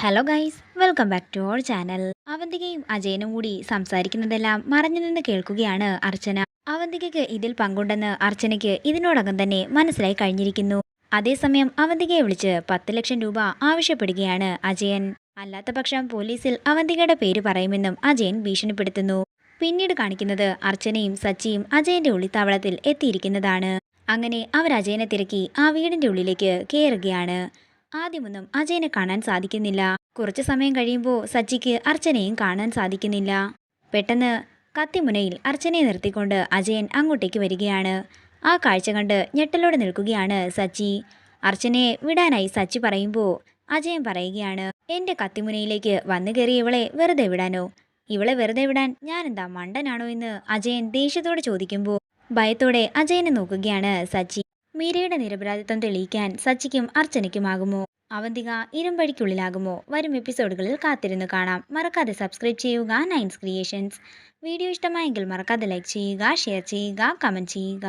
Hello guys, welcome back to our channel. അവന്തികയും അജയനും കൂടി സംസാരിക്കുന്നതെല്ലാം മറഞ്ഞു നിന്ന് കേൾക്കുകയാണ് അർച്ചന. അവന്തികയ്ക്ക് ഇതിൽ പങ്കുണ്ടെന്ന് അർച്ചനയ്ക്ക് ഇതിനോടകം തന്നെ മനസ്സിലായി കഴിഞ്ഞിരിക്കുന്നു. അതേസമയം അവന്തികയെ വിളിച്ച് 10 ലക്ഷം രൂപ ആവശ്യപ്പെടുകയാണ് അജയൻ. അല്ലാത്ത പക്ഷം പോലീസിൽ അവന്തികയുടെ പേര് പറയുമെന്നും അജയൻ ഭീഷണിപ്പെടുത്തുന്നു. പിന്നീട് കാണിക്കുന്നത് അർച്ചനയും സച്ചിയും അജയന്റെ ഒളിത്താവളത്തിൽ എത്തിയിരിക്കുന്നതാണ്. അങ്ങനെ അവർ അജയനെ തിരക്കി ആ വീടിന്റെ ഉള്ളിലേക്ക് കയറുകയാണ്. ആദ്യമൊന്നും അജയനെ കാണാൻ സാധിക്കുന്നില്ല. കുറച്ചു സമയം കഴിയുമ്പോൾ സച്ചിക്ക് അർച്ചനയും കാണാൻ സാധിക്കുന്നില്ല. പെട്ടെന്ന് കത്തിമുനയിൽ അർച്ചനയെ നിർത്തിക്കൊണ്ട് അജയൻ അങ്ങോട്ടേക്ക് വരികയാണ്. ആ കാഴ്ച കണ്ട് ഞെട്ടലോടെ നിൽക്കുകയാണ് സച്ചി. അർച്ചനയെ വിടാനായി സച്ചി പറയുമ്പോൾ അജയൻ പറയുകയാണ്, എന്റെ കത്തിമുനയിലേക്ക് വന്നു കയറി ഇവളെ വെറുതെ വിടാനോ? ഇവളെ വെറുതെ വിടാൻ ഞാനെന്താ മണ്ടനാണോ എന്ന് അജയൻ ദേഷ്യത്തോടെ ചോദിക്കുമ്പോൾ ഭയത്തോടെ അജയനെ നോക്കുകയാണ് സച്ചി. മീരയുടെ നിരപരാധിത്വം തെളിയിക്കാൻ സച്ചിക്കും അർച്ചനയ്ക്കുമാകുമോ? അവന്തിക ഇരുമ്പഴിക്കുള്ളിലാകുമോ? വരും എപ്പിസോഡുകളിൽ കാത്തിരുന്ന് കാണാം. മറക്കാതെ സബ്സ്ക്രൈബ് ചെയ്യുക നയൻസ് ക്രിയേഷൻസ്. വീഡിയോ ഇഷ്ടമായെങ്കിൽ മറക്കാതെ ലൈക്ക് ചെയ്യുക, ഷെയർ ചെയ്യുക, കമൻറ്റ് ചെയ്യുക.